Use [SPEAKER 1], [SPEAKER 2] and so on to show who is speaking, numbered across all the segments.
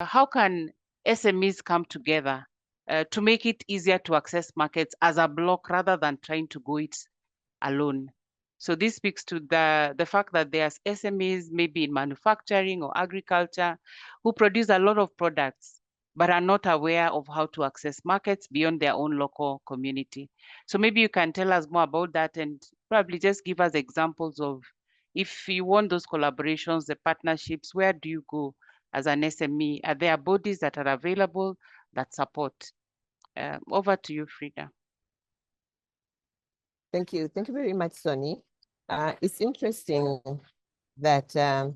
[SPEAKER 1] how can SMEs come together to make it easier to access markets as a block rather than trying to go it alone? So this speaks to the fact that there's SMEs maybe in manufacturing or agriculture who produce a lot of products but are not aware of how to access markets beyond their own local community. So maybe you can tell us more about that and probably just give us examples of, if you want those collaborations, the partnerships, where do you go as an SME? Are there bodies that are available that support? Over to you, Frida.
[SPEAKER 2] Thank you. Thank you very much, Sonny. It's interesting that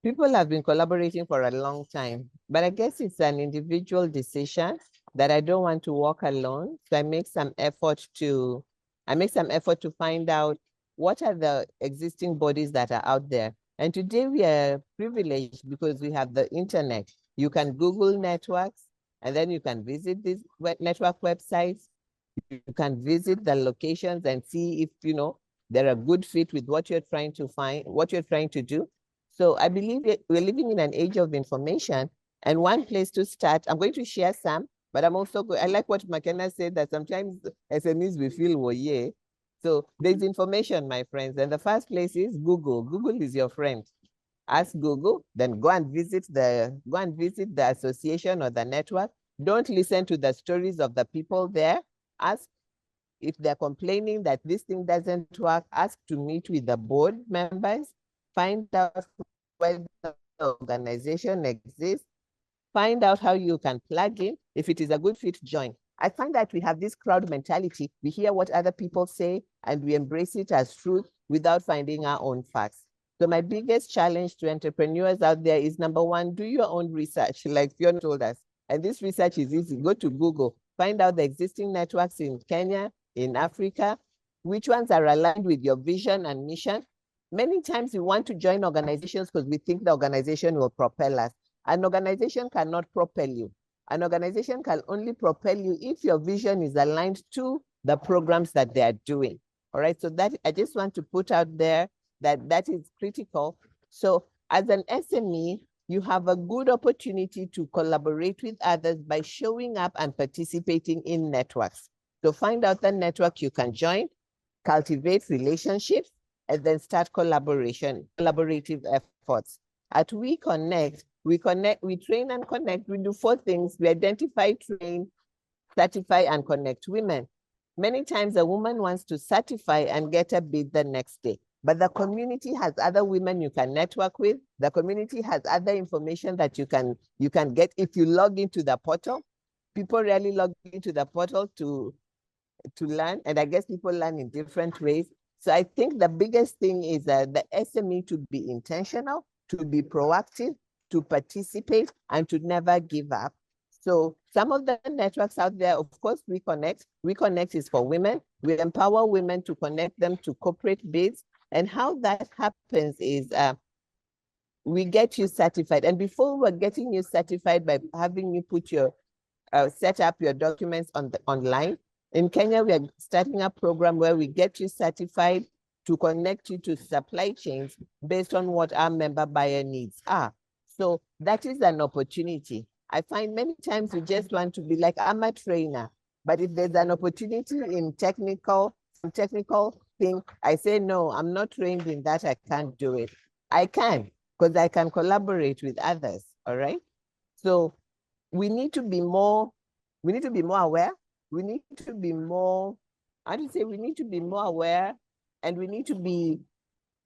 [SPEAKER 2] people have been collaborating for a long time, but I guess it's an individual decision that I don't want to walk alone. So I make some effort to find out what are the existing bodies that are out there. And today we are privileged because we have the internet. You can Google networks, and then you can visit these network websites. You can visit the locations and see if, they're a good fit with what you're trying to find, what you're trying to do. So I believe we're living in an age of information, and one place to start, I'm going to share some, but I'm also I like what McKenna said, that sometimes SMEs we feel, well, yeah. So there's information, my friends, and the first place is Google. Google is your friend. Ask Google, then go and visit the association or the network. Don't listen to the stories of the people there. Ask if they're complaining that this thing doesn't work. Ask to meet with the board members. Find out where the organization exists. Find out how you can plug in. If it is a good fit, join. I find that we have this crowd mentality. We hear what other people say and we embrace it as truth without finding our own facts. So my biggest challenge to entrepreneurs out there is, number one, do your own research, like Fiona told us. And this research is easy. Go to Google, find out the existing networks in Kenya, in Africa, which ones are aligned with your vision and mission. Many times we want to join organizations because we think the organization will propel us. An organization cannot propel you. An organization can only propel you if your vision is aligned to the programs that they are doing. All right, so that I just want to put out there that is critical. So as an SME, you have a good opportunity to collaborate with others by showing up and participating in networks. So find out the network you can join, cultivate relationships, and then start collaborative efforts. At WeConnect, we train and connect. We do 4 things. We identify, train, certify, and connect women. Many times a woman wants to certify and get a bid the next day, but the community has other women you can network with. The community has other information that you can get if you log into the portal. People rarely log into the portal to learn, and I guess people learn in different ways. So I think the biggest thing is the SME to be intentional, to be proactive, to participate, and to never give up. So some of the networks out there, of course, WeConnect. WeConnect is for women. We empower women to connect them to corporate bids. And how that happens is we get you certified. And before we're getting you certified by having you put your, set up your documents online. In Kenya, we are starting a program where we get you certified to connect you to supply chains based on what our member buyer needs are. So that is an opportunity. I find many times we just want to be like, I'm a trainer, but if there's an opportunity in technical thing, I say, no, I'm not trained in that, I can't do it. I can, because I can collaborate with others, all right? So we need to be more aware. We need to be more, we need to be more aware, and we need to be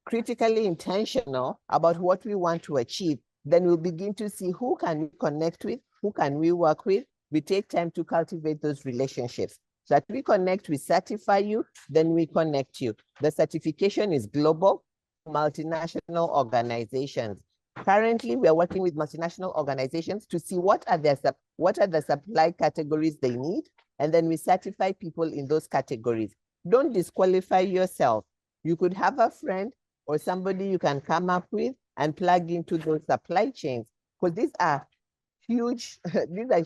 [SPEAKER 2] critically intentional about what we want to achieve. Then we'll begin to see who can we connect with, who can we work with. We take time to cultivate those relationships. So that we connect, we certify you, then we connect you. The certification is global, multinational organizations. Currently, we are working with multinational organizations to see what are the supply categories they need, and then we certify people in those categories. Don't disqualify yourself. You could have a friend or somebody you can come up with and plug into those supply chains, because these are huge,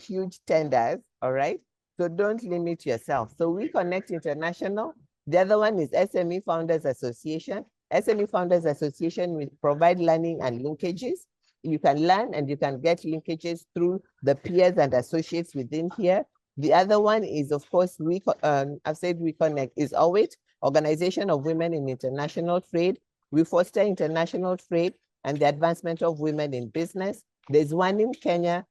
[SPEAKER 2] huge tenders, all right? So don't limit yourself. So WeConnect International. The other one is SME Founders Association. SME Founders Association will provide learning and linkages. you can learn and you can get linkages through the peers and associates within here. The other one is, of course, I've said WeConnect is OWIT, Organization of Women in International Trade. We foster international trade and the advancement of women in business. There's one in Kenya.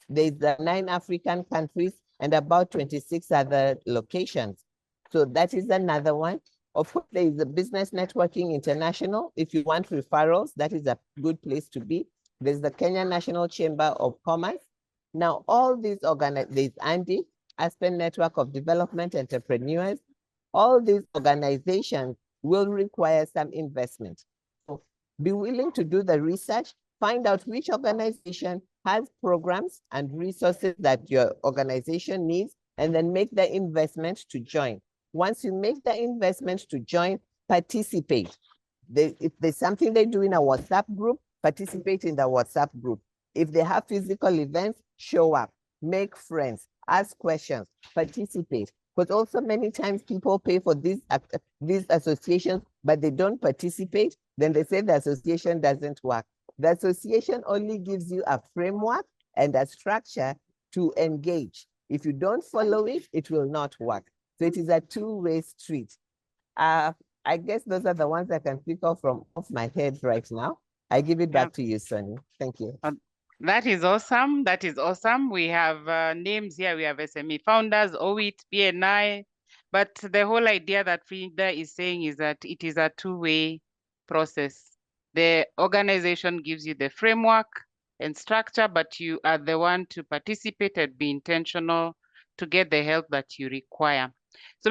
[SPEAKER 2] There's 9 African countries and about 26 other locations. So that is another one. Of course, there is the Business Networking International. If you want referrals, that is a good place to be. There's the Kenya National Chamber of Commerce. Now, all these there's Andy, Aspen Network of Development Entrepreneurs. All these organizations will require some investment. So be willing to do the research, find out which organization has programs and resources that your organization needs, and then make the investment to join. Once you make the investment to join, participate. If there's something they do in a WhatsApp group, participate in the WhatsApp group. If they have physical events, show up, make friends, ask questions, participate. But also many times people pay for these associations, but they don't participate. Then they say the association doesn't work. The association only gives you a framework and a structure to engage. If you don't follow it, it will not work. So it is a two-way street. I guess those are the ones I can pick off my head right now. I give it back to you, Sonny. Thank you.
[SPEAKER 1] That is awesome. That is awesome. We have names here. We have SME founders, OWIT, BNI. But the whole idea that Frida is saying is that it is a two-way process. The organization gives you the framework and structure, but you are the one to participate and be intentional to get the help that you require. So